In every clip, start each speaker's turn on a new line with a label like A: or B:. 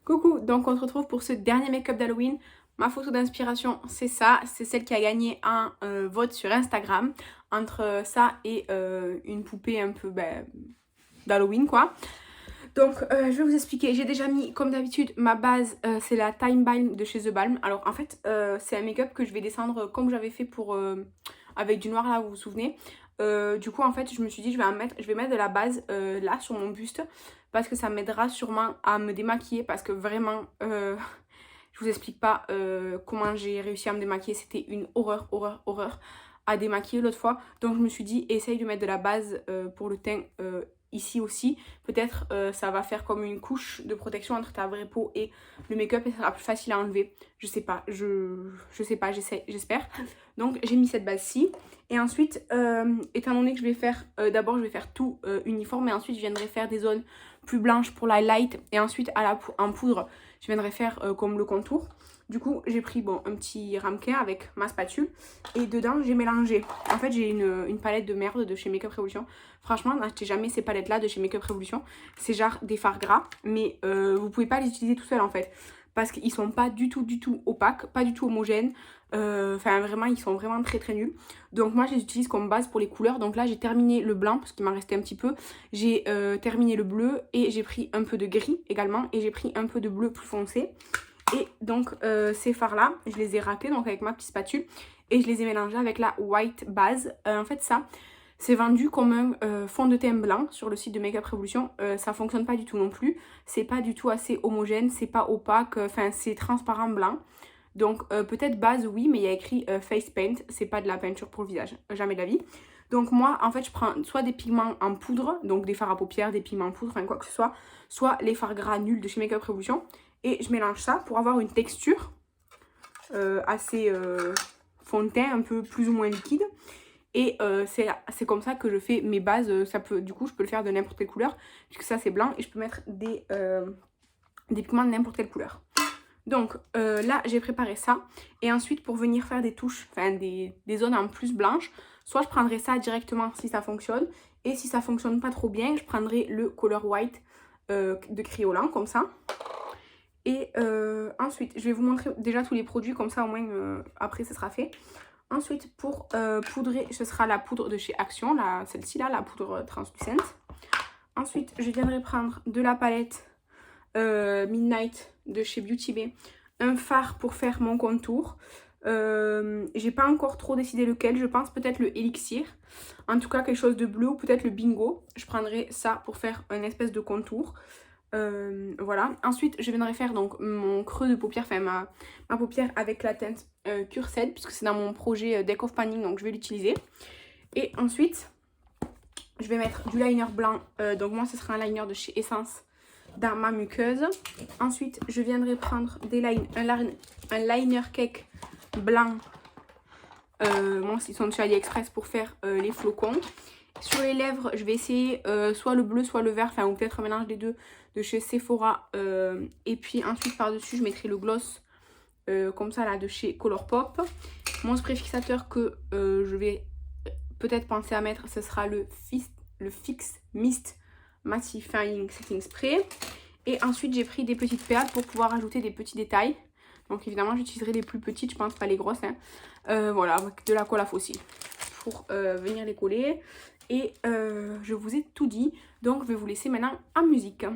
A: Coucou, donc on se retrouve pour ce dernier make-up d'Halloween. Ma photo d'inspiration, c'est ça, c'est celle qui a gagné un vote sur Instagram, entre ça et une poupée un peu d'Halloween quoi. Donc je vais vous expliquer, j'ai déjà mis comme d'habitude ma base, c'est la Time Balm de chez The Balm. Alors en fait c'est un make-up que je vais descendre comme j'avais fait pour avec du noir là, vous vous souvenez. Du coup en fait je me suis dit je vais mettre de la base là sur mon buste parce que ça m'aidera sûrement à me démaquiller parce que vraiment je vous explique pas comment j'ai réussi à me démaquiller, c'était une horreur à démaquiller l'autre fois. Donc je me suis dit essaye de mettre de la base pour le teint ici aussi. Peut-être ça va faire comme une couche de protection entre ta vraie peau et le make-up et ça sera plus facile à enlever. Je sais pas, j'espère. Donc j'ai mis cette base-ci. Et ensuite, étant donné que je vais faire, d'abord je vais faire tout uniforme et ensuite je viendrai faire des zones plus blanches pour l'highlight et ensuite en poudre je viendrai faire comme le contour. Du coup j'ai pris un petit ramequin avec ma spatule et dedans j'ai mélangé. En fait j'ai une palette de merde de chez Make Up Revolution. Franchement n'achetez jamais ces palettes là de chez Make Up Revolution. C'est genre des fards gras mais vous pouvez pas les utiliser tout seul en fait. Parce qu'ils sont pas du tout opaques, pas du tout homogènes. Enfin vraiment ils sont vraiment très nuls. Donc moi je les utilise comme base pour les couleurs. Donc là j'ai terminé le blanc parce qu'il m'en restait un petit peu. J'ai terminé le bleu et j'ai pris un peu de gris également. Et j'ai pris un peu de bleu plus foncé. Et donc ces fards là je les ai raclés donc avec ma petite spatule. Et je les ai mélangés avec la white base. En fait ça c'est vendu comme un fond de teint blanc sur le site de Make Up Revolution. Ça fonctionne pas du tout non plus. C'est pas du tout assez homogène, c'est pas opaque, enfin c'est transparent blanc. Donc peut-être base oui, mais il y a écrit face paint, c'est pas de la peinture pour le visage, jamais de la vie. Donc moi en fait je prends soit des pigments en poudre, donc des fards à paupières, des pigments en poudre, enfin quoi que ce soit les fards gras nuls de chez Make Up Revolution. Et je mélange ça pour avoir une texture assez fond de teint, un peu plus ou moins liquide. Et c'est comme ça que je fais mes bases. Du coup, je peux le faire de n'importe quelle couleur, puisque ça c'est blanc et je peux mettre des pigments de n'importe quelle couleur. Donc là, j'ai préparé ça. Et ensuite, pour venir faire des touches, enfin des zones en plus blanches, soit je prendrai ça directement si ça fonctionne. Et si ça fonctionne pas trop bien, je prendrai le Color White de Kryolan, comme ça. Et ensuite, je vais vous montrer déjà tous les produits, comme ça au moins après ça sera fait. Ensuite, pour poudrer, ce sera la poudre de chez Action, celle-ci là, la poudre translucente. Ensuite, je viendrai prendre de la palette Midnight de chez Beauty Bay, un fard pour faire mon contour. J'ai pas encore trop décidé lequel, je pense peut-être le Elixir. En tout cas, quelque chose de bleu ou peut-être le Bingo. Je prendrai ça pour faire une espèce de contour. Voilà. Ensuite, je viendrai faire donc mon creux de paupière, enfin ma paupière avec la teinte Cursed, puisque c'est dans mon projet Deck of Panning, donc je vais l'utiliser. Et ensuite, je vais mettre du liner blanc, donc moi ce sera un liner de chez Essence dans ma muqueuse. Ensuite, je viendrai prendre un liner cake blanc. Moi, ils sont de chez AliExpress pour faire les flocons. Sur les lèvres, je vais essayer soit le bleu, soit le vert, enfin ou peut-être un mélange des deux de chez Sephora. Et puis ensuite par-dessus, je mettrai le gloss comme ça là de chez Colourpop. Mon spray fixateur que je vais peut-être penser à mettre, ce sera le Fix Mist Mattifying Setting Spray. Et ensuite, j'ai pris des petites perles pour pouvoir ajouter des petits détails. Donc évidemment, j'utiliserai les plus petites, je pense pas les grosses. Voilà, avec de la colle à fossile pour venir les coller. Et je vous ai tout dit, donc je vais vous laisser maintenant en musique.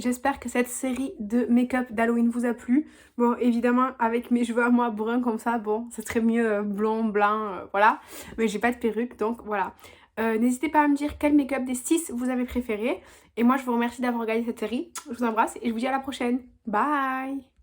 A: j'espère que cette série de make-up d'Halloween vous a plu. Bon, évidemment, avec mes cheveux à moi bruns comme ça, bon, ce serait mieux blond, blanc, voilà. Mais j'ai pas de perruque, donc voilà. N'hésitez pas à me dire quel make-up des 6 vous avez préféré. Et moi, je vous remercie d'avoir regardé cette série. Je vous embrasse et je vous dis à la prochaine. Bye!